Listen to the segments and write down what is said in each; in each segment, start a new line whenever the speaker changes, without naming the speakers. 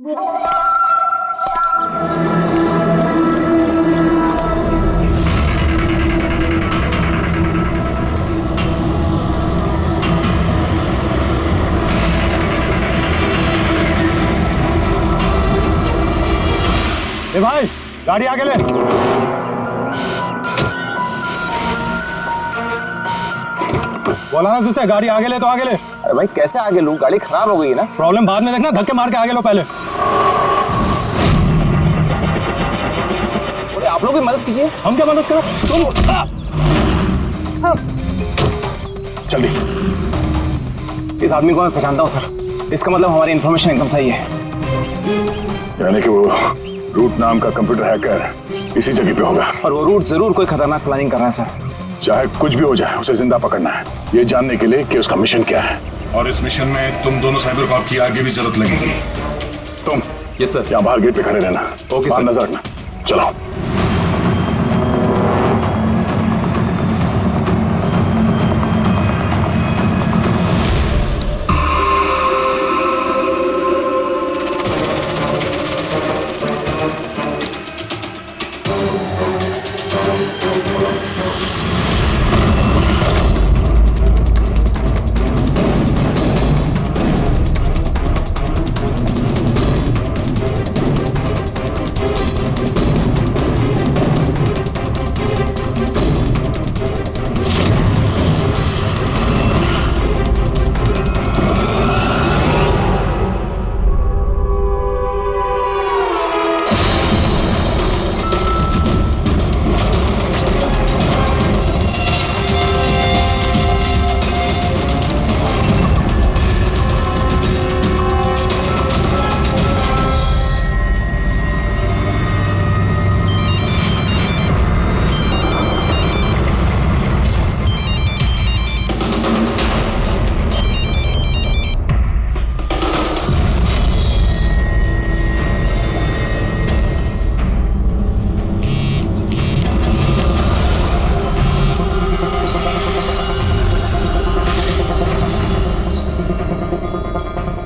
ए भाई, गाड़ी आगे ले। बोला ना तुझसे, गाड़ी आगे ले तो आगे ले।
अरे भाई कैसे आगे लूं, गाड़ी खराब हो गई है ना।
प्रॉब्लम बाद में देखना, धक्के मार के आगे लो पहले।
अरे आप लोग भी मदद कीजिए।
हम क्या मदद करो, तुम
जल्दी। इस आदमी को मैं पहचानता हूँ सर, इसका मतलब हमारी इन्फॉर्मेशन एकदम सही है।
यानी कि वो रूट नाम का कंप्यूटर हैकर इसी जगह पे होगा।
और वो रूट जरूर कोई खतरनाक प्लानिंग कर रहा है सर।
चाहे कुछ भी हो जाए, उसे जिंदा पकड़ना है, ये जानने के लिए कि उसका मिशन क्या है।
और इस मिशन में तुम दोनों साइबर कॉप की आगे भी जरूरत लगेगी।
तुम
यस सर।
यहाँ बाहर गेट पे खड़े रहना।
ओके
बाहर
सर।
नजर रखना। चलो।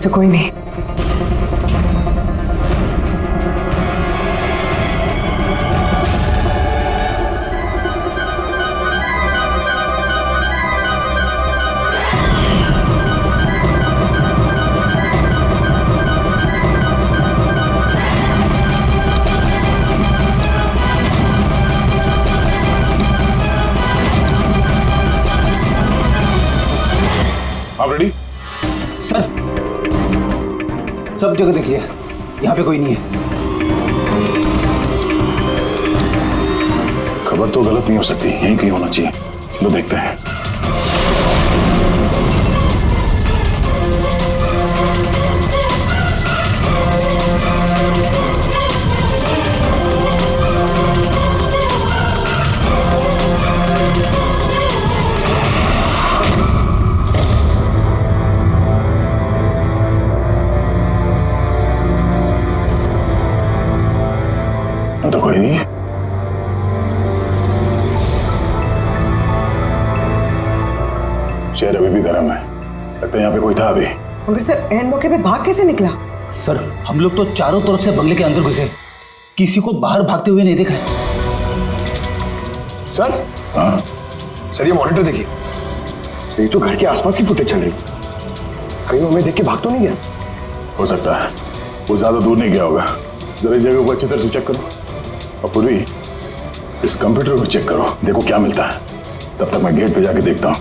तो कोई नहीं।
आप रेडी?
सर सब जगह देख लिया, यहाँ पे कोई नहीं है।
खबर तो गलत नहीं हो सकती, यहीं कहीं होना चाहिए। चलो देखते हैं। तो कोई नहीं। शहर अभी भी गर्म है, लगता है यहाँ पे कोई था अभी।
मगर सर एंड मौके पे भाग कैसे निकला?
सर हम लोग तो चारों तरफ से बंगले के अंदर घुसे, किसी को बाहर भागते हुए नहीं देखा है।
सर
हाँ
सर ये मॉनिटर देखिए, ये तो घर के आसपास की फुटेज चल रही, कहीं वो हमें देख के भाग तो नहीं गया?
हो सकता है, वो ज्यादा दूर नहीं गया होगा। जरा इस जगह को अच्छी तरह से चेक करो, और पूरी इस कंप्यूटर को चेक करो, देखो क्या मिलता है। तब तक मैं गेट पे जाके देखता हूँ।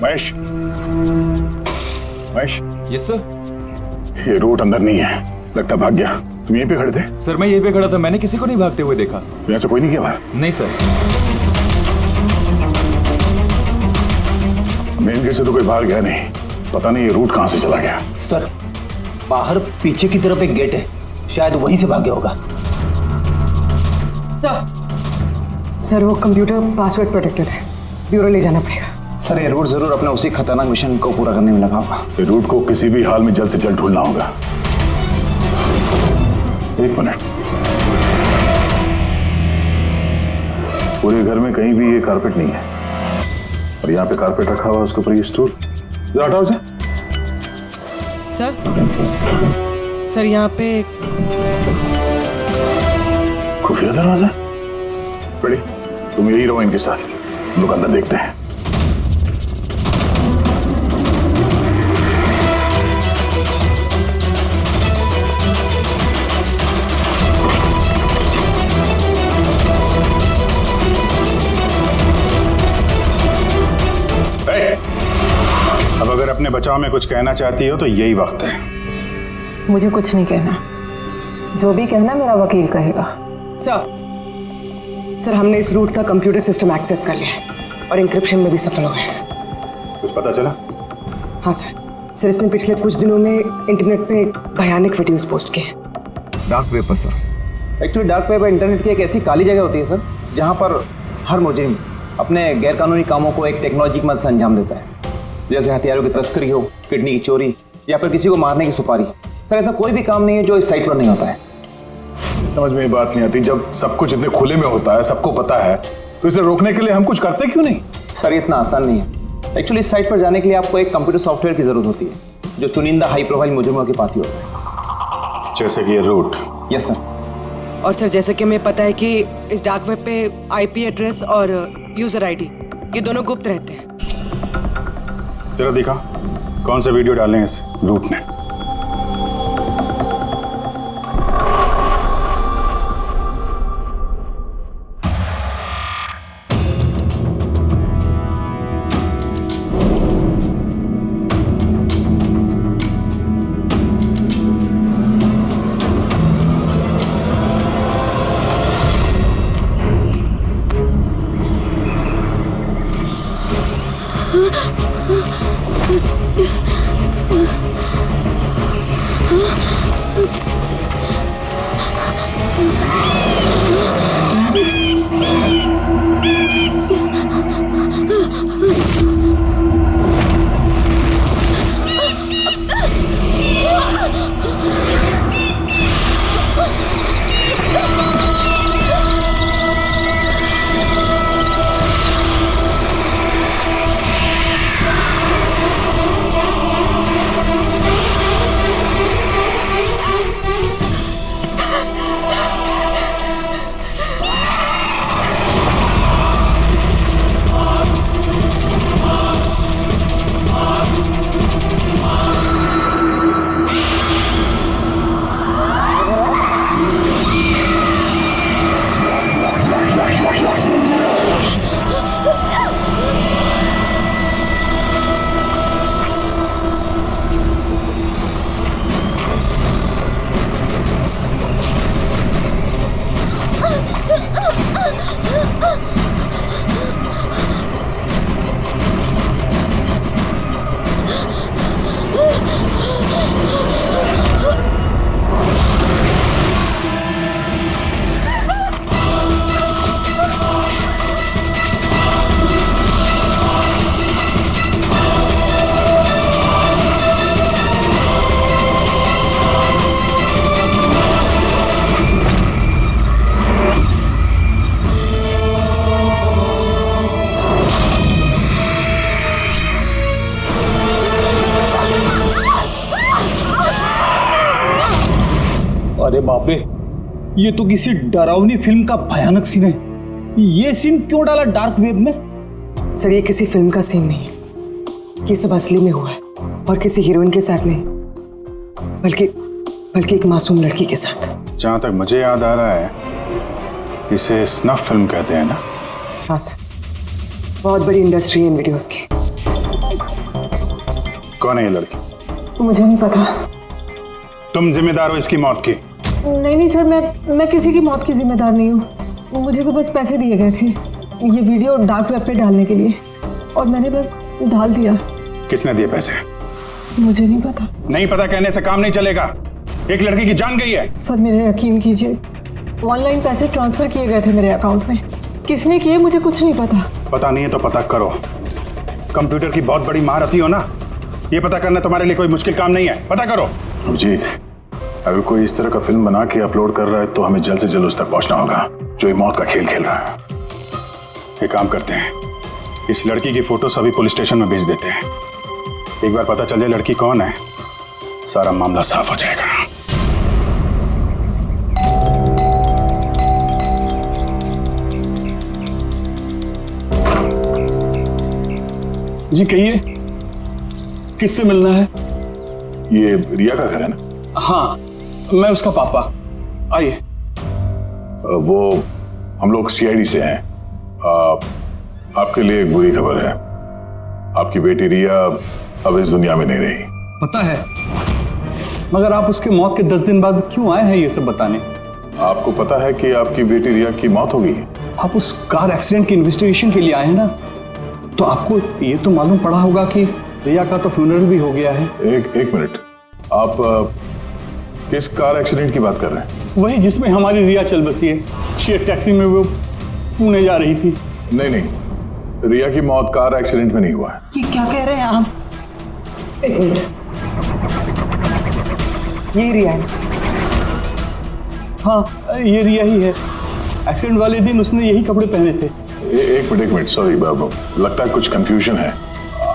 Mahesh, Mahesh,
yes sir.
ये रूट अंदर नहीं है, लगता भाग गया। तुम यहीं पे खड़े थे?
सर मैं यहीं पे खड़ा था, मैंने किसी को नहीं भागते हुए देखा।
यहाँ से कोई नहीं गया बाहर?
नहीं सर।
मेन गेट से तो कोई बाहर गया नहीं, पता नहीं ये रूट कहाँ से चला गया।
सर बाहर पीछे की तरफ एक गेट है, शायद वहीं से भाग गया होगा।
सर वो कंप्यूटर पासवर्ड प्रोटेक्टेड है, ब्यूरो ले जाना पड़ेगा।
सर ये रूट जरूर अपने उसी खतरनाक मिशन को पूरा करने में लगा होगा।
ये रूट को किसी भी हाल में जल्द से जल्द ढूंढना होगा। एक मिनट। पूरे घर में कहीं भी ये कारपेट नहीं है, और यहाँ पे कारपेट रखा हुआ है, उसके ऊपर ये स्टूल। जरा हटाओ इसे।
सर यहाँ पे
खुफिया दरवाजा। बड़ी, तुम यही रहो इनके साथ, हम लोग अंदर देखते हैं।
अब अगर अपने बचाव में कुछ कहना चाहती हो तो यही वक्त है।
मुझे कुछ नहीं कहना, जो भी कहना मेरा वकील कहेगा। सर हमने इस रूट का कंप्यूटर सिस्टम एक्सेस कर लिया है और इंक्रिप्शन में भी सफल हो गए।
कुछ पता चला?
हाँ सर इसने पिछले कुछ दिनों में इंटरनेट पे भयानक वीडियोस पोस्ट किए।
डार्क वेब पर sir. Actually dark web internet की एक ऐसी काली जगह होती है सर, जहाँ पर हर मुजरिम अपने गैरकानूनी कामों को एक टेक्नोलॉजी की मदद से अंजाम देता है, जैसे हथियारों की तस्करी हो, किडनी की चोरी, या फिर किसी को मारने की सुपारी। सर ऐसा कोई भी काम नहीं है जो इस साइट पर नहीं होता है।
समझ में ये बात नहीं आती, जब सब कुछ इतने खुले में होता है, सबको पता है, तो इसे रोकने के लिए हम कुछ करते क्यों नहीं?
सर ये इतना आसान नहीं है। एक्चुअली इस साइट पर जाने के लिए आपको एक कंप्यूटर सॉफ्टवेयर की जरूरत होती है, जो चुनिंदा हाई प्रोफाइल मुजरिमों के पास ही होता है।
जैसे कि ये रूट।
Yes sir.
और सर जैसे कि हमें पता है कि इस डार्क वेब पे आईपी एड्रेस और यूजर आईडी ये दोनों गुप्त रहते हैं।
जरा दिखा कौन सा वीडियो डालें इस रूट ने।
अरे बाप रे, ये तो किसी डरावनी फिल्म का भयानक सीन है। ये सीन क्यों डाला डार्क वेब में?
सर ये किसी फिल्म का सीन नहीं है, ये सब असली में हुआ है और किसी हीरोइन के साथ नहीं, बल्कि एक मासूम लड़की के साथ।
जहां तक मुझे याद आ रहा है इसे स्नफ फिल्म कहते हैं ना?
हाँ सर, बहुत बड़ी इंडस्ट्री है इन वीडियोस की।
कौन है ये लड़की?
मुझे नहीं पता।
तुम जिम्मेदार हो इसकी मौत की?
नहीं सर, मैं किसी की मौत की जिम्मेदार नहीं हूँ। मुझे तो बस पैसे दिए गए थे ये वीडियो डार्क वेब पे डालने के लिए, और मैंने बस डाल दिया।
किसने दिए पैसे?
मुझे नहीं पता।
नहीं पता कहने से काम नहीं चलेगा। एक लड़की की जान गई है।
सर मेरे यकीन कीजिए, ऑनलाइन पैसे ट्रांसफर किए गए थे मेरे अकाउंट में। किसने किए मुझे कुछ नहीं पता।
पता नहीं है तो पता करो। कंप्यूटर की बहुत बड़ी महारथी हो ना, ये पता करना तुम्हारे लिए कोई मुश्किल काम नहीं है। पता करो।
अभिजीत, अगर कोई इस तरह का फिल्म बना के अपलोड कर रहा है तो हमें जल्द से जल्द उस तक पहुंचना होगा जो ये मौत का खेल खेल रहा है।
एक काम करते हैं, इस लड़की की फोटो सभी पुलिस स्टेशन में भेज देते हैं। एक बार पता चल जाए लड़की कौन है, सारा मामला साफ हो जाएगा।
जी कहिए, किससे मिलना है?
ये रिया का घर है ना?
हाँ, मैं उसका पापा। आइए।
वो हम लोग सीआईडी से हैं। आपके लिए एक बुरी खबर है। आपकी बेटी रिया अब इस दुनिया में नहीं रही।
पता है, मगर आप उसके मौत के 10 दिन बाद क्यों आए हैं ये सब बताने?
आपको पता है कि आपकी बेटी रिया की मौत हो गई है?
आप उस कार एक्सीडेंट की इन्वेस्टिगेशन के लिए आए हैं ना, तो आपको ये तो मालूम पड़ा होगा कि रिया का तो फ्यूनरल भी हो गया है।
एक मिनट, आप किस कार एक्सीडेंट की बात कर रहे हैं?
वही जिसमें हमारी रिया चल बसी है। शेयर टैक्सी में वो पुणे जा रही थी।
नहीं, रिया की मौत कार एक्सीडेंट में नहीं हुआ है।
ये क्या कह रहे हैं आप? एक मिनट, ये रिया है।
हाँ, ये रिया ही है। एक्सीडेंट वाले दिन उसने यही कपड़े पहने थे।
एक मिनट, सॉरी बाबू, लगता है कुछ कंफ्यूजन है।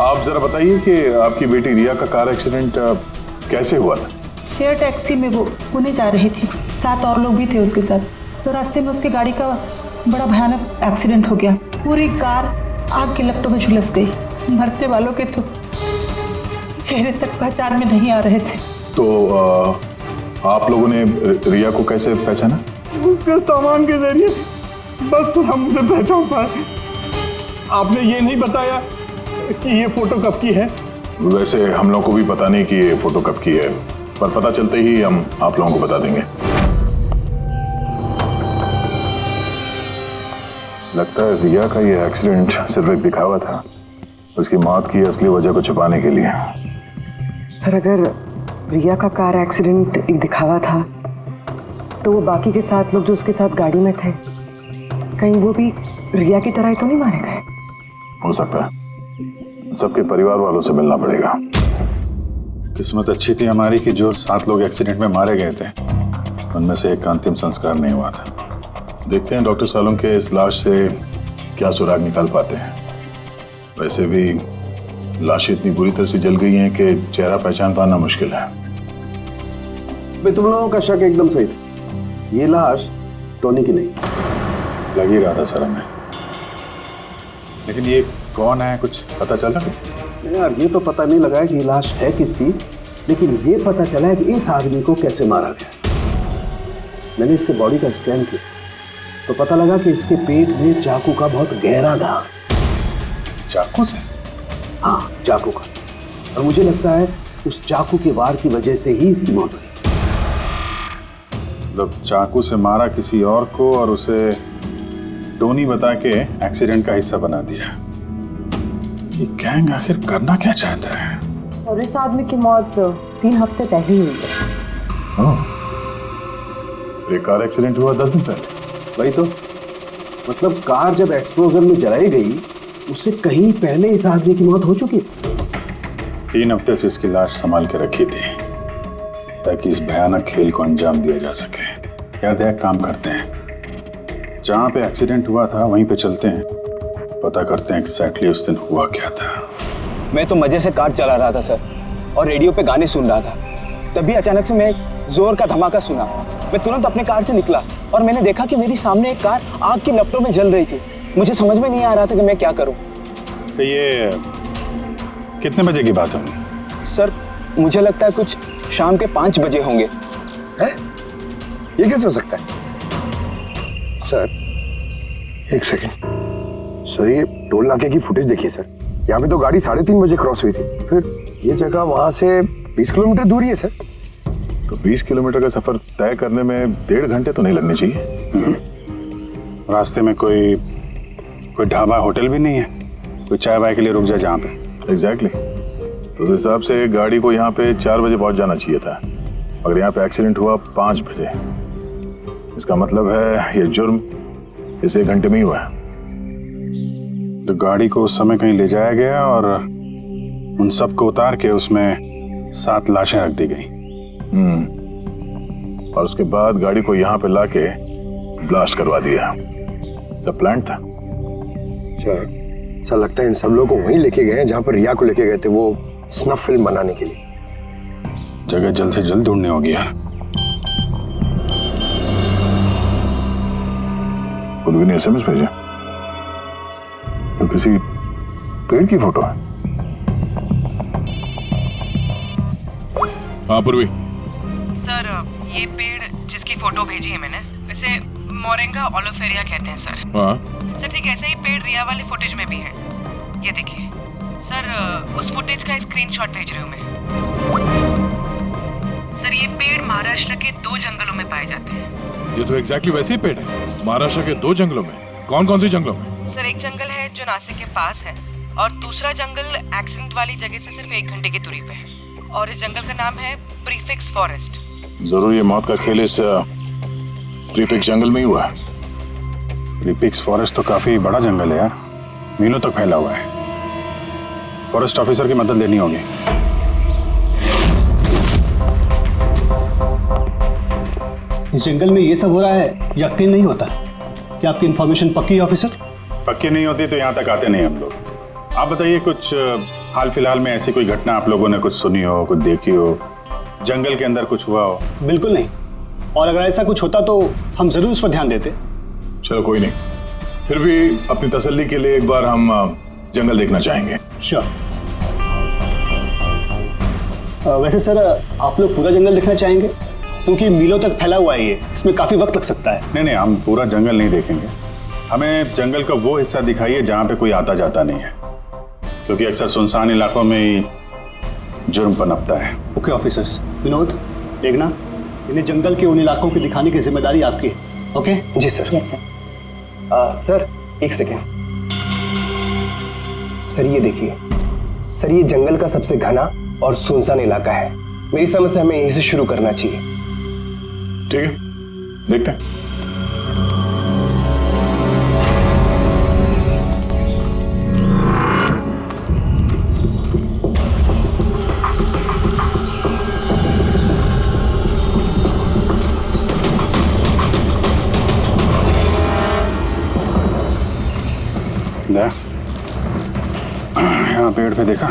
आप जरा बताइए कि आपकी बेटी रिया का कार एक्सीडेंट कैसे हुआ था?
शेयर टैक्सी में वो पुणे जा रही थी, 7 और लोग भी थे उसके साथ। तो रास्ते में उसकी गाड़ी का बड़ा भयानक एक्सीडेंट हो गया। पूरी कार आग की लपटों में झुलस गई। मरने वालों के तो चेहरे तक पहचान में नहीं आ रहे थे।
तो आप लोगों ने रिया को कैसे पहचाना?
उसके सामान के जरिए बस हम उसे पहचान पाए। आपने ये नहीं बताया कि ये फोटो कब की है?
वैसे हम लोगों को भी पता नहीं कि ये फोटो कब की है, पर पता चलते ही हम आप लोगों को बता देंगे। लगता है रिया का ये एक्सीडेंट सिर्फ एक दिखावा था, उसकी मौत की असली वजह को छुपाने के लिए।
सर, अगर रिया का कार एक्सीडेंट एक दिखावा था, तो वो बाकी के 7 लोग जो उसके साथ गाड़ी में थे, कहीं वो भी रिया की तरह ही तो नहीं मारे गए?
हो सकता है। सबके परिवार वालों से मिलना पड़ेगा।
किस्मत अच्छी थी हमारी कि जो 7 लोग एक्सीडेंट में मारे गए थे, उनमें से एक का अंतिम संस्कार नहीं हुआ था। देखते हैं डॉक्टर सालों के इस लाश से क्या सुराग निकाल पाते हैं। वैसे भी लाशें इतनी बुरी तरह से जल गई हैं कि चेहरा पहचान पाना मुश्किल है।
भाई, तुम लोगों का शक एकदम सही था। ये लाश टोनी की नहीं।
लग ही रहा था सर हमें, लेकिन ये कौन है कुछ पता चला?
यार, ये तो पता नहीं लगा है कि ये लाश है किसकी, लेकिन ये पता चला है कि इस आदमी को कैसे मारा गया। मैंने इसके बॉडी का स्कैन किया तो पता लगा कि इसके पेट में चाकू का बहुत गहरा दाग है।
चाकू से?
हाँ, चाकू का। और मुझे लगता है उस चाकू के वार की वजह से ही इसकी मौत हुई।
मतलब चाकू से मारा किसी और को और उसे टोनी बता के एक्सीडेंट का हिस्सा बना दिया। ये गैंग आखिर करना क्या चाहता है?
और इस आदमी की मौत 3 हफ्ते पहले ही हुई है।
एक कार एक्सीडेंट हुआ 10 दिन पहले।
वही तो, मतलब कार जब एक्सप्लोजन में जलाई गई, उससे कहीं पहले इस आदमी की मौत हो चुकी।
3 हफ्ते से इसकी लाश संभाल के रखी थी ताकि इस भयानक खेल को अंजाम दिया जा सके। यार एक काम करते हैं, जहाँ पे एक्सीडेंट हुआ था वहीं पे चलते हैं, पता करते हैं एग्जैक्टली उस दिन हुआ क्या था।
मैं तो मजे से कार चला रहा था सर, और रेडियो पे गाने सुन रहा था। तभी अचानक से मैं जोर का धमाका सुना। मैं तुरंत अपने कार से निकला और मैंने देखा कि मेरी सामने एक कार आग की लपटों में जल रही थी। मुझे समझ में नहीं आ रहा था कि मैं क्या करूं।
तो ये कितने बजे की बात है?
सर, मुझे लगता है कुछ शाम के 5 बजे होंगे।
है? ये कैसे हो सकता है? सर, एक सेकंड। सर, ये टोल नाके की फुटेज देखिए सर। यहाँ पे तो गाड़ी 3:30 बजे क्रॉस हुई थी। फिर ये जगह वहां से 20 किलोमीटर दूर ही है सर।
तो 20 किलोमीटर का सफर तय करने में 1.5 घंटे तो नहीं लगने चाहिए।
रास्ते में कोई ढाबा होटल भी नहीं है, कोई चाय वाय के लिए रुक जाए जहाँ पे?
एग्जैक्टली। तो उस हिसाब से गाड़ी को यहाँ पे 4 बजे पहुँच जाना चाहिए था, अगर यहाँ पे एक्सीडेंट हुआ 5 बजे। इसका मतलब है ये जुर्म इस 1 घंटे में ही हुआ है।
तो गाड़ी को उस समय कहीं ले जाया गया और उन सबको उतार के उसमें 7 लाशें रख दी गई।
और उसके बाद गाड़ी को यहाँ पे लाके ब्लास्ट करवा दिया। सब प्लान था।
सर लगता है इन सब लोगों को वहीं लेके गए हैं जहां पर रिया को लेके गए थे, वो स्नफ फिल्म बनाने के लिए।
जगह जल्द से जल्द ढूंढनी होगी यार।
पुलवी ने एसएमएस भेजा तो किसी पेड़ की फोटो है। हाँ पूर्वी।
सर ये पेड़ जिसकी फोटो भेजी है मैंने, इसे मोरिंगा ओलिफेरिया कहते हैं सर।
हाँ
सर ठीक ऐसा ही पेड़ रिया वाले फुटेज में भी है। ये देखिए सर, उस फुटेज का स्क्रीनशॉट भेज रही हूँ मैं। सर ये पेड़ महाराष्ट्र के 2 जंगलों में पाए जाते हैं।
ये तो एग्जैक्टली वैसे ही पेड़ है, महाराष्ट्र के 2 जंगलों में। कौन कौन सी जंगलों में?
सर एक जंगल है जो नासिक के पास है, और दूसरा जंगल एक्सीडेंट वाली जगह से सिर्फ 1 घंटे की दूरी पे है, और इस जंगल का नाम है प्रीफिक्स फॉरेस्ट।
जरूर ये मौत का खेल इस प्रीफिक्स जंगल में ही हुआ है।
प्रीफिक्स फॉरेस्ट तो काफी बड़ा जंगल है यार, मीलों तक फैला हुआ है। फॉरेस्ट ऑफिसर की मदद लेनी होगी।
इस जंगल में ये सब हो रहा है, यकीन नहीं होता। क्या आपकी इंफॉर्मेशन पक्की है ऑफिसर?
पक्की नहीं होती तो यहाँ तक आते नहीं हम लोग। आप बताइए, कुछ हाल फिलहाल में ऐसी कोई घटना आप लोगों ने कुछ सुनी हो, कुछ देखी हो, जंगल के अंदर कुछ हुआ हो?
बिल्कुल नहीं, और अगर ऐसा कुछ होता तो हम जरूर उस पर ध्यान देते।
चलो कोई नहीं, फिर भी अपनी तसल्ली के लिए एक बार हम जंगल देखना चाहेंगे।
श्योर। वैसे सर आप लोग पूरा जंगल देखना चाहेंगे? क्योंकि मीलों तक फैला हुआ है ये, इसमें काफी वक्त लग सकता है।
नहीं, हम पूरा जंगल नहीं देखेंगे। हमें जंगल का वो हिस्सा दिखाइए जहाँ पे कोई आता जाता नहीं है, क्योंकि अक्सर सुनसान इलाकों में ही जुर्म पनपता है।
Okay officers. विनोद, मेघना, इन्हें जंगल के उन इलाकों की दिखाने की जिम्मेदारी आपकी है। ओके?
जी सर।
Yes sir. सर एक सेकेंड। सर ये देखिए सर, ये जंगल का सबसे घना और सुनसान इलाका है। मेरी समझ से हमें यहीं से शुरू करना चाहिए।
ठीक है, देखते हैं।
यहाँ पेड़ पे देखा?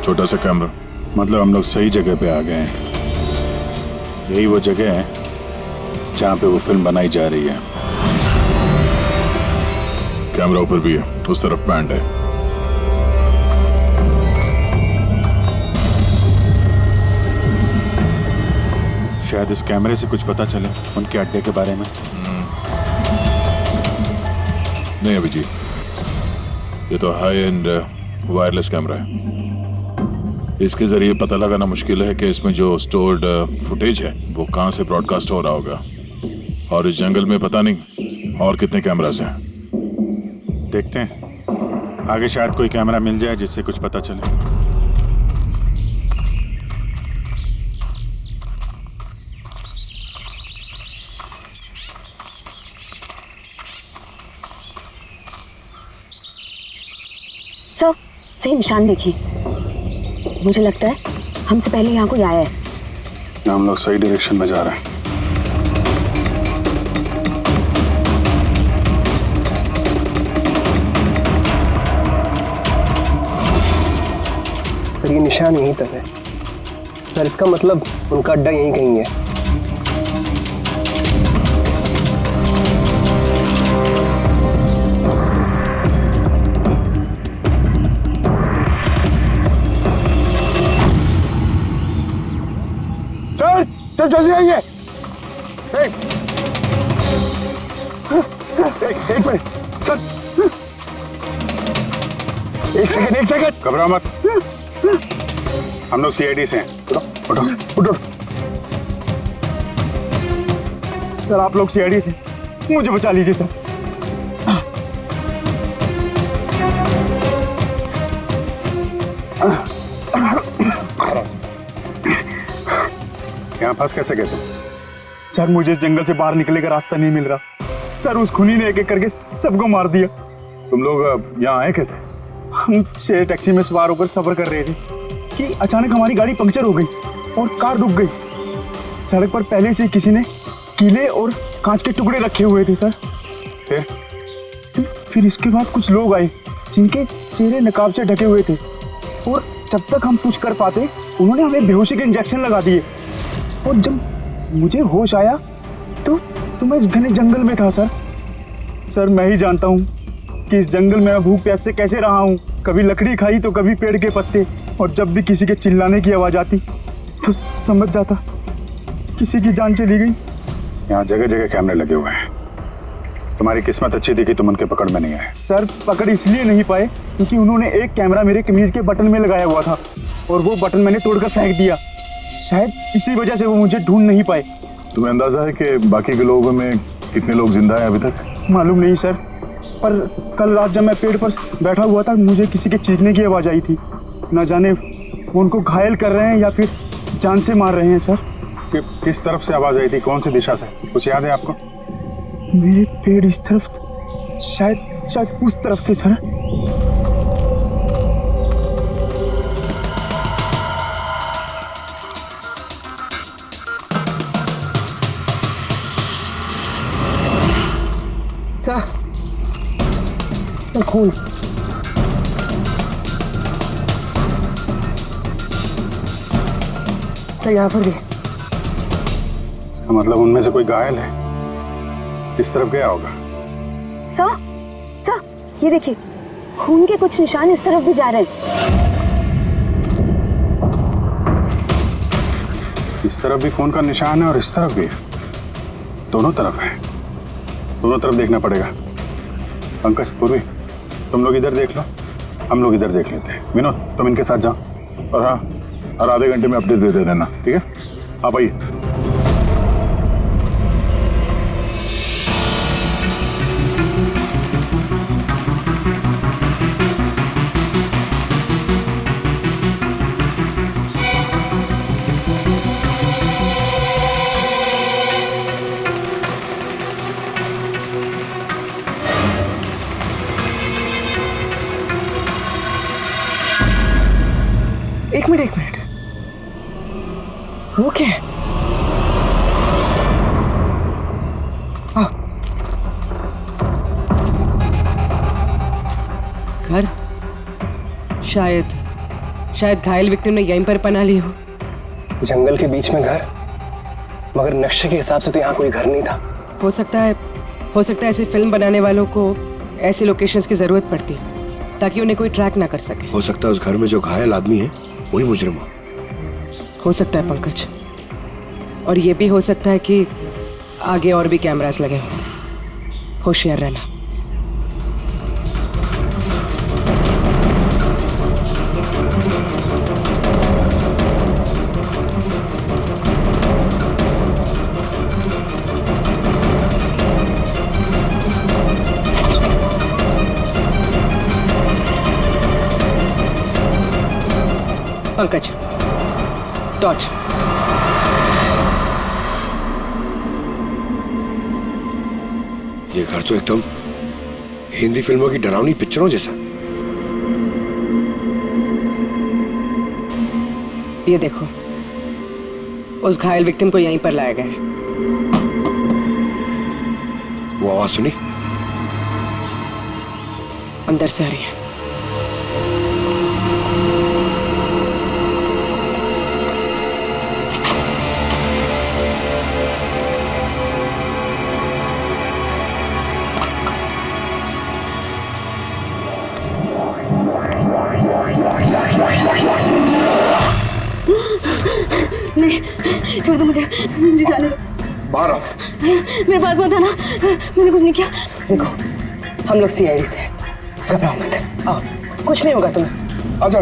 छोटा सा कैमरा।
मतलब हम लोग सही जगह पे आ गए हैं। यही वो जगह है जहाँ पे वो फिल्म बनाई जा रही है।
कैमरा ऊपर भी है, उस तरफ पैंड है।
शायद इस कैमरे से कुछ पता चले उनके अड्डे के बारे में।
नहीं अभिजीत, ये तो हाई एंड वायरलेस कैमरा है। इसके जरिए पता लगाना मुश्किल है कि इसमें जो स्टोर्ड फुटेज है वो कहाँ से ब्रॉडकास्ट हो रहा होगा, और इस जंगल में पता नहीं और कितने कैमरास हैं।
देखते हैं, आगे शायद कोई कैमरा मिल जाए जिससे कुछ पता चले।
सर सही निशान देखिए, मुझे लगता है हमसे पहले यहाँ कोई आया है।
हम लोग सही डायरेक्शन में जा रहे हैं।
सर ये निशान यहीं तक है। सर इसका मतलब उनका अड्डा यहीं कहीं है।
सर जल्दी आइए। एक मिनट सर, एक सेकंड।
घबराओ मत, हम लोग सीआईडी से हैं।
उठो उठो। सर आप लोग सीआईडी से, मुझे बचा लीजिए सर।
यहाँ फंस कैसे गए तुम?
सर मुझे इस जंगल से बाहर निकलने का रास्ता नहीं मिल रहा। सर उस खूनी ने एक एक करके सबको मार दिया।
तुम लोग यहाँ आए कैसे?
हम से टैक्सी में सवार होकर सफर कर रहे थे कि अचानक हमारी गाड़ी पंक्चर हो गई और कार रुक गई।
सड़क पर पहले से किसी ने कीले और कांच के टुकड़े रखे हुए थे सर। फिर इसके बाद कुछ लोग आए जिनके चेहरे नकाब से ढके हुए थे और जब तक हम कुछ कर पाते उन्होंने हमें बेहोशी के इंजेक्शन लगा दिए। और जब मुझे होश आया तो मैं इस घने जंगल में था सर। मैं ही जानता हूँ कि इस जंगल में मैं भूख प्यास से कैसे रहा हूँ। कभी लकड़ी खाई तो कभी पेड़ के पत्ते, और जब भी किसी के चिल्लाने की आवाज़ आती तो समझ जाता किसी की जान चली गई।
यहाँ जगह जगह कैमरे लगे हुए हैं। तुम्हारी किस्मत अच्छी थी कि तुम उनके पकड़ में नहीं आए।
सर पकड़ इसलिए नहीं पाए क्योंकि उन्होंने एक कैमरा मेरे कमीज के बटन में लगाया हुआ था और वो बटन मैंने तोड़कर फेंक दिया। शायद इसी वजह से वो मुझे ढूंढ नहीं पाए।
तुम्हें अंदाजा है कि बाकी के लोगों में कितने लोग जिंदा हैं अभी तक?
मालूम नहीं सर, पर कल रात जब मैं पेड़ पर बैठा हुआ था मुझे किसी के चीखने की आवाज़ आई थी। न जाने वो उनको घायल कर रहे हैं या फिर जान से मार रहे हैं सर।
किस तरफ से आवाज़ आई थी, कौन सी दिशा से, कुछ याद है आपको?
मेरे पेड़ इस तरफ, शायद उस तरफ से सर। खून तो यहाँ पर भी।
मतलब उनमें से कोई घायल है, किस तरफ गया होगा?
सर ये देखिए, खून के कुछ निशान इस तरफ भी जा रहे हैं।
इस तरफ भी खून का निशान है और इस तरफ भी है, दोनों तरफ है। दोनों तरफ देखना पड़ेगा। पंकज, पूर्वी, तुम लोग इधर देख लो, हम लोग इधर देख लेते हैं। विनोद, तुम इनके साथ जाओ और हाँ, हर आधे घंटे में अपडेट दे देना, ठीक है? आप आइए।
एक मिनट, वो क्या है?
घर, शायद घायल विक्टिम ने यहीं पर पनाह ली हो।
जंगल के बीच में घर, मगर नक्शे के हिसाब से तो यहाँ कोई घर नहीं था।
हो सकता है ऐसे फिल्म बनाने वालों को ऐसी लोकेशंस की जरूरत पड़ती है ताकि उन्हें कोई ट्रैक ना कर सके।
हो सकता है उस घर में जो घायल आदमी है वही मुजरिम
हो सकता है पंकज, और ये भी हो सकता है कि आगे और भी कैमरास लगे हों। होशियार रहना। पंकज, टॉर्च।
ये घर तो एकदम हिंदी फिल्मों की डरावनी पिक्चरों जैसा।
ये देखो, उस घायल विक्टिम को यहीं पर लाया गया है।
वो आवाज सुनी?
अंदर से आ रही है।
नहीं, छोड़ दो मुझे जाने दो।
बाहर आओ।
मेरे पास मत आना, मैंने कुछ नहीं किया।
देखो, हम लोग CID से, घबराओ मत। आओ, कुछ नहीं होगा तुम्हें।
अच्छा।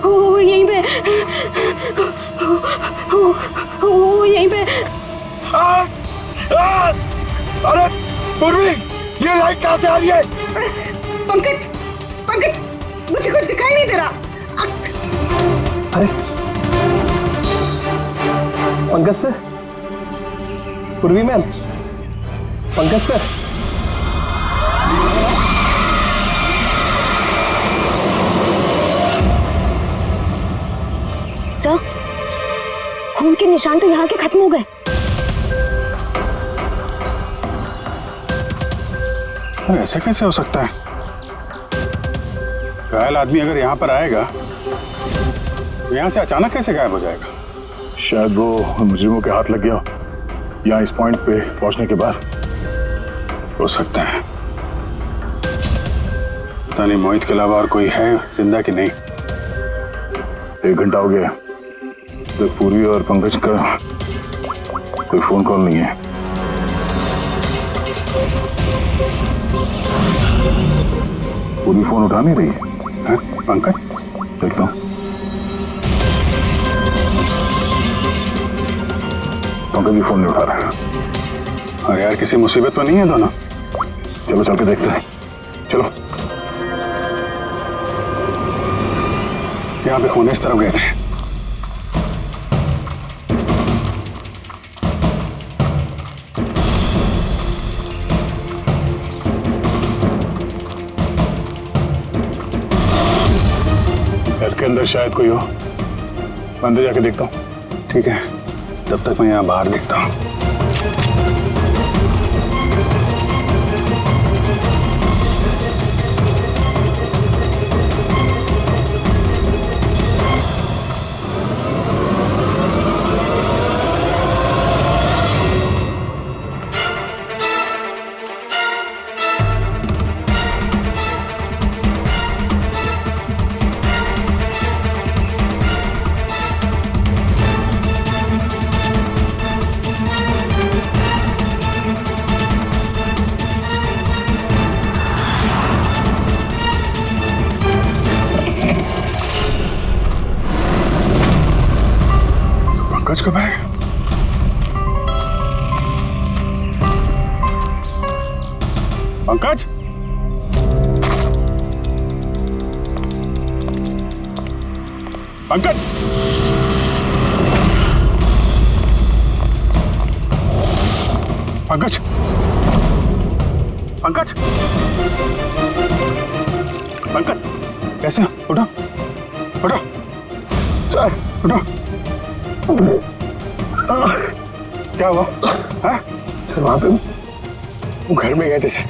वो यहीं पे, वो यहीं पे।
अरे पूर्वी, ये लाइट कहाँ से आ रही है?
पंकज, मुझे कुछ दिखाई नहीं दे रहा।
अरे पंकज सर, पूर्वी मैम, पंकज सर।
सर, खून के निशान तो यहाँ के खत्म हो गए।
अरे ऐसे कैसे हो सकता है? घायल आदमी अगर यहाँ पर आएगा तो यहाँ से अचानक कैसे गायब हो जाएगा?
शायद वो मुजरिमों के हाथ लग गया यहाँ इस पॉइंट पे पहुंचने के बाद।
हो सकता है। पता नहीं मोहित के अलावा और कोई है जिंदा कि नहीं।
1 घंटा हो गया तो पूर्वी और पंकज का कोई फोन कॉल नहीं है। पूरी फोन उठा नहीं रही है।
पंकज
देखता हूँ। पंकज भी फोन नहीं उठा रहा है।
अरे यार किसी मुसीबत में नहीं है दोनों?
चलो चल के देखते हैं। चलो।
यहाँ पे खून इस तरफ गए थे।
घर के अंदर शायद कोई हो। मैं अंदर जाके देखता हूँ।
ठीक है, तब तक मैं यहाँ बाहर देखता हूँ।
पंकज कब है?
पंकज, पंकज, पंकज, पंकज, पंकज, कैसे? उठो, उठो,
सर
उठो। क्या हुआ? हाँ?
सर वहाँ पे वो घर में गए थे सर।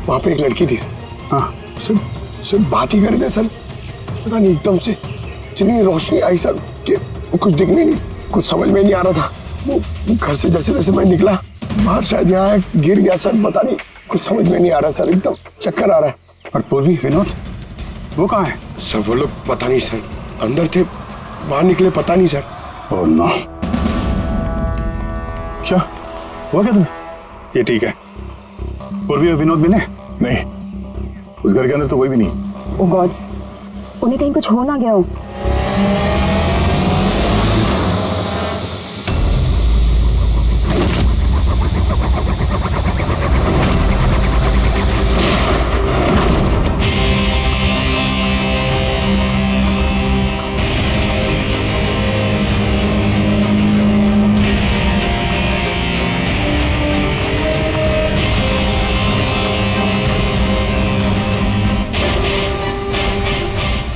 वहाँ पे एक लड़की थी सर।
हाँ।
सर बात ही कर रहे थे सर। पता नहीं एकदम से इतनी रोशनी आई सर कि कुछ दिखने नहीं, कुछ समझ में नहीं आ रहा था। वो घर से जैसे जैसे मैं निकला बाहर शायद यहाँ गिर गया सर। पता नहीं कुछ समझ में नहीं आ रहा सर, एकदम चक्कर आ रहा है।
और पूर्वी, विनोद, वो कहाँ है?
सर वो लोग पता नहीं सर, अंदर थे बाहर निकले पता नहीं सर।
Oh no. क्या हुआ क्या तुम्हें? ये ठीक है। पूर्वी और विनोद मिले?
नहीं, उस घर के अंदर तो कोई भी नहीं।
ओह गॉड, उन्हें कहीं कुछ हो ना गया हो।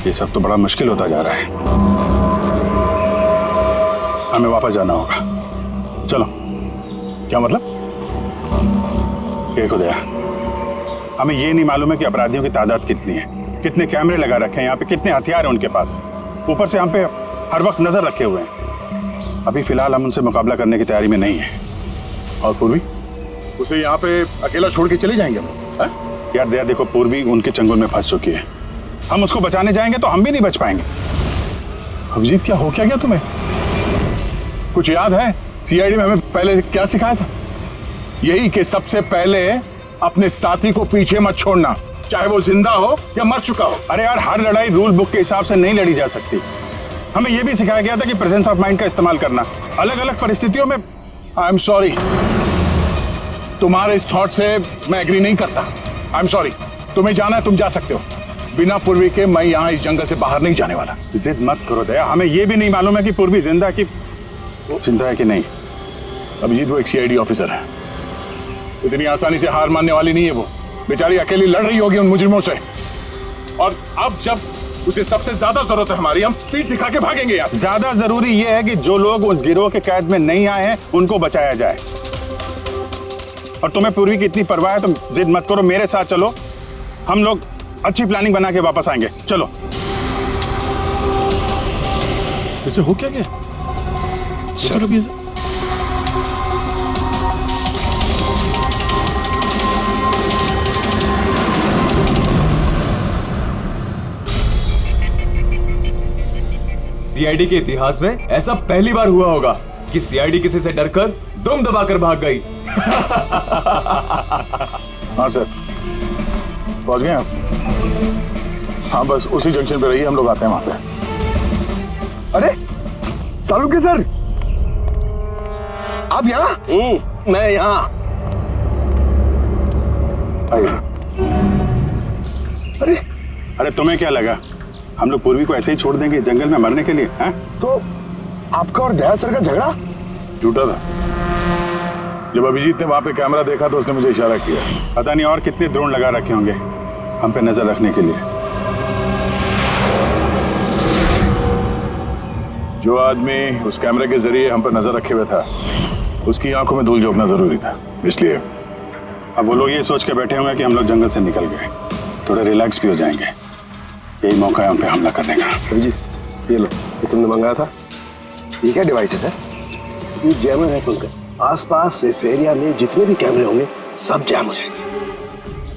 ये सब तो बड़ा मुश्किल होता जा रहा है। हमें वापस जाना होगा। चलो।
क्या मतलब?
देखो दया, हमें ये नहीं मालूम है कि अपराधियों की तादाद कितनी है, कितने कैमरे लगा रखे हैं यहाँ पे, कितने हथियार हैं उनके पास। ऊपर से हम पे हर वक्त नजर रखे हुए हैं। अभी फिलहाल हम उनसे मुकाबला करने की तैयारी में नहीं है।
और पूर्वी, उसे यहाँ पे अकेला छोड़ के चले जाएंगे हम?
यार दया देखो, पूर्वी उनके चंगुल में फंस चुकी है। हम उसको बचाने जाएंगे तो हम भी नहीं बच पाएंगे।
अभिजीत, क्या हो क्या गया तुम्हें? कुछ याद है सीआईडी में हमें पहले क्या सिखाया था? यही कि सबसे पहले अपने साथी को पीछे मत छोड़ना, चाहे वो जिंदा हो या मर चुका हो।
अरे यार, हर लड़ाई रूल बुक के हिसाब से नहीं लड़ी जा सकती। हमें यह भी सिखाया गया था कि प्रेजेंस ऑफ माइंड का इस्तेमाल करना अलग अलग परिस्थितियों में।
आई एम सॉरी, तुम्हारे इस थॉट से मैं एग्री नहीं करता। I am sorry. तुम्हें जाना है तुम जा सकते हो, बिना पूर्वी के मैं यहाँ इस जंगल से बाहर नहीं जाने वाला।
जिद मत करो दया, हमें यह भी नहीं मालूम है कि पूर्वी जिंदा है कि नहीं।
अभिजीत, वो एक सीआईडी ऑफिसर है, इतनी आसानी से हार मानने वाली नहीं है। वो बेचारी अकेली लड़ रही होगी उन मुजरिमों से। और अब जब उसे सबसे ज्यादा जरूरत है हमारी। हम स्पीड दिखा के भागेंगे यार।
ज्यादा जरूरी यह है कि जो लोग उस गिरोह के कैद में नहीं आए हैं उनको बचाया जाए। और तुम्हें पूर्वी की इतनी परवाह है, तुम जिद मत करो, मेरे साथ चलो। हम लोग अच्छी प्लानिंग बना के वापस आएंगे। चलो।
इसे हो क्या गया? सर अभी
सीआईडी के इतिहास में ऐसा पहली बार हुआ होगा कि सीआईडी किसी से डरकर दुम दबाकर भाग गई।
हाँ सर, पहुंच गए आप? हाँ बस उसी जंक्शन पे रहिए, हम लोग आते हैं वहां पे।
अरे सालुंके सर, आप यहाँ?
मैं यहाँ।
अरे तुम्हें क्या लगा हम लोग पूर्वी को ऐसे ही छोड़ देंगे जंगल में मरने के लिए? हैं?
तो आपका और दया सर का झगड़ा
झूठा था। जब अभिजीत ने वहां पे कैमरा देखा तो उसने मुझे इशारा किया।
पता नहीं और कितने ड्रोन लगा रखे होंगे हम पे नजर रखने के लिए।
जो आदमी उस कैमरे के जरिए हम पर नजर रखे हुए था, उसकी आंखों में धूल झोंकना जरूरी था, इसलिए।
अब वो लोग ये सोच के बैठे होंगे कि हम लोग जंगल से निकल गए, थोड़े रिलैक्स भी हो जाएंगे। यही मौका है हम पे हमला करने का।
अभिजीत, ये लो, ये तुमने मंगाया था। ये क्या डिवाइस है सर? ये जैमर है पंकज। आसपास इस एरिया में जितने भी कैमरे होंगे सब जैम हो जाएंगे।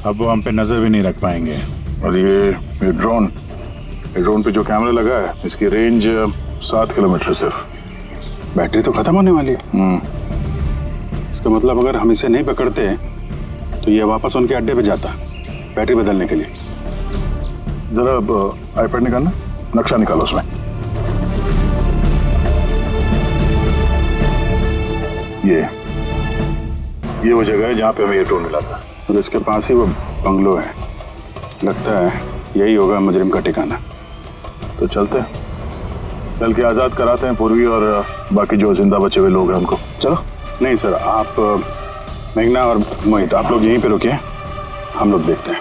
अब वो हम पे नजर भी नहीं रख पाएंगे।
और ये ड्रोन पे जो कैमरा लगा है, इसकी रेंज 7 किलोमीटर सिर्फ।
बैटरी तो खत्म होने वाली है। इसका मतलब अगर हम इसे नहीं पकड़ते तो ये वापस उनके अड्डे पे जाता बैटरी बदलने के लिए।
जरा आईपैड निकालना, नक्शा निकालो उसमें। ये वो जगह है जहाँ पे हमें ये ड्रोन मिला था।
और इसके पास ही वो बंगलो है। लगता है यही होगा मुजरिम का ठिकाना।
तो चलते हैं, चल के आज़ाद कराते हैं पूर्वी और बाकी जो जिंदा बचे हुए लोग हैं उनको।
चलो।
नहीं सर, आप मेघना और मोहित आप लोग यहीं पे रुकिए, हम लोग देखते हैं।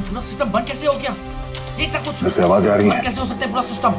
पूरा सिस्टम बंद कैसे हो गया? देखता कुछ
जैसे आवाजें आ रही हैं।
कैसे हो सकता है पूरा सिस्टम?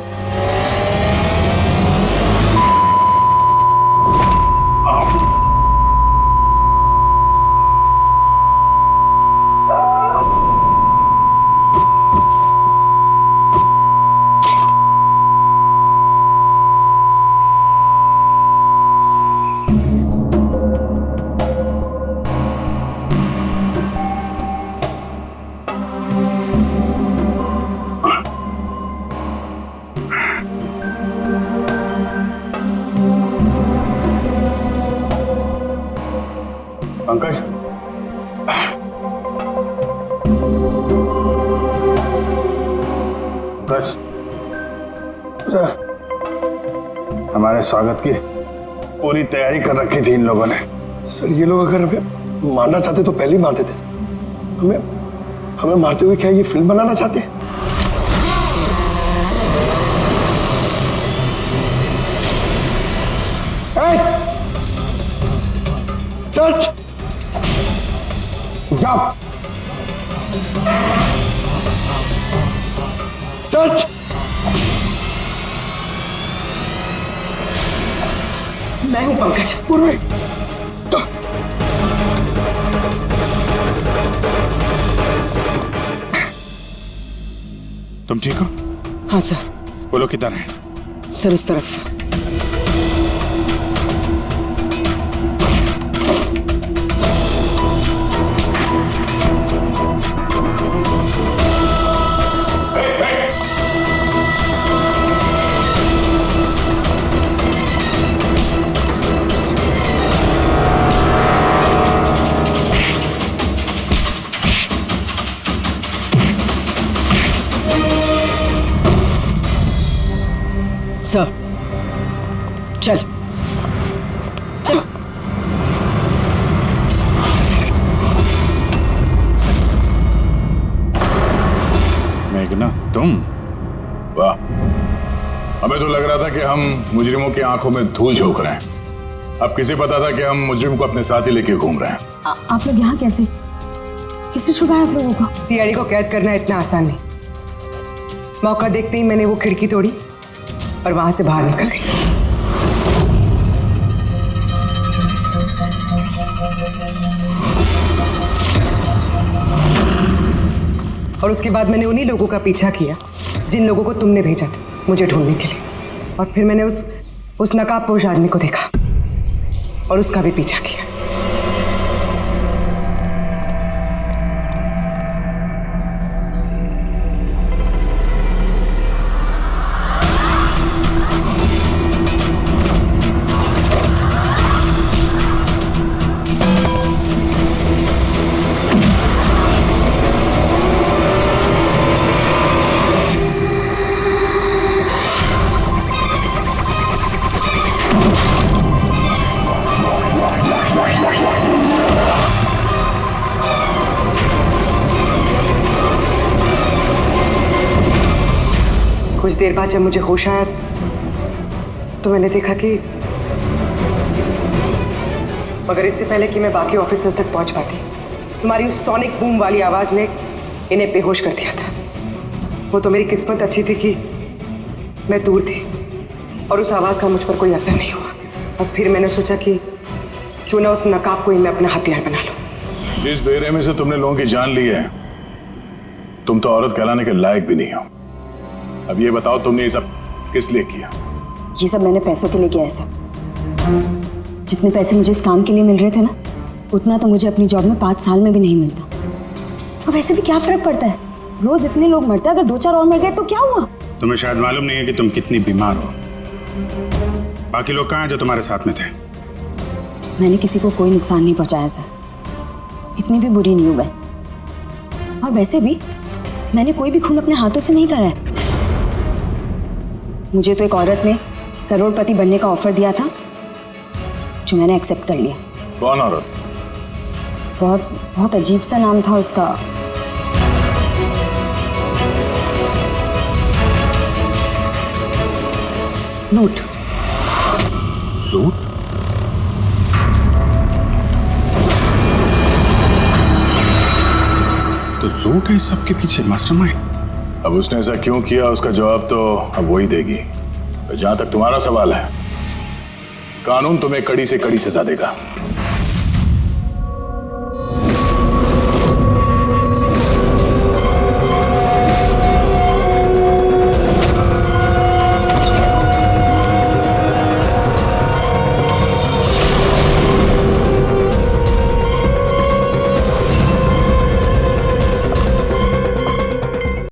पंकज, हमारे स्वागत की पूरी तैयारी कर रखी थी इन लोगों ने।
सर ये लोग अगर हमें मारना चाहते तो पहले ही मार देते। हमें मारते हुए क्या ये फिल्म बनाना चाहते हैं? सर्च जाओ, सर्च।
मैं हूं पंकज।
पूर्वी,
तुम ठीक हो?
हाँ सर।
वो लोग किधर हैं?
सर इस तरफ। चल चल।
मेघना, तुम?
वाह, हमें तो लग रहा था कि हम मुजरिमों की आंखों में धूल झोंक रहे हैं। अब किसे पता था कि हम मुजरिम को अपने साथ ही लेके घूम रहे हैं।
आप लोग यहाँ कैसे? किसने छुड़ाया आप लोगों को?
सीआईडी को कैद करना इतना आसान नहीं। मौका देखते ही मैंने वो खिड़की तोड़ी और वहां से बाहर निकल गई। और उसके बाद मैंने उन्हीं लोगों का पीछा किया जिन लोगों को तुमने भेजा था मुझे ढूंढने के लिए। और फिर मैंने उस नकाबपोश आदमी को देखा और उसका भी पीछा किया। कुछ देर बाद जब मुझे होश आया तो मैंने देखा कि मगर इससे पहले कि मैं बाकी ऑफिसर्स तक पहुंच पाती, तुम्हारी उस सोनिक बूम वाली आवाज ने इन्हें बेहोश कर दिया था। वो तो मेरी किस्मत अच्छी थी कि मैं दूर थी और उस आवाज का मुझ पर कोई असर नहीं हुआ। और फिर मैंने सोचा कि क्यों ना उस नकाब को ही मैं अपना हथियार बना लूं।
जिस बेरहमी से तुमने लोगों की जान ली है, तुम तो औरत कहलाने के लायक भी नहीं हो। अब ये बताओ, तुमने ये सब किस लिए किया?
ये सब मैंने पैसों के लिए किया है सर। जितने पैसे मुझे इस काम के लिए मिल रहे थे ना, उतना तो मुझे अपनी जॉब में 5 साल में भी नहीं मिलता। और वैसे भी क्या फर्क पड़ता है, रोज इतने लोग मरते हैं, अगर 2-4 और मर गए तो क्या हुआ?
तुम्हें शायद मालूम नहीं है कि तुम कितनी बीमार हो। बाकी लोग कहाँ हैं जो तुम्हारे साथ में थे?
मैंने किसी को कोई नुकसान नहीं पहुंचाया सर, इतनी भी बुरी नहीं हूं मैं। और वैसे भी मैंने कोई भी खून अपने हाथों से नहीं करा है। मुझे तो एक औरत ने करोड़पति बनने का ऑफर दिया था जो मैंने एक्सेप्ट कर लिया।
कौन औरत?
बहुत अजीब सा नाम था उसका। रूट।
रूट? तो रूट है इस सब के पीछे मास्टरमाइंड।
अब उसने ऐसा क्यों किया, उसका जवाब तो अब वही देगी। तो जहां तक तुम्हारा सवाल है, कानून तुम्हें कड़ी से कड़ी सजा देगा।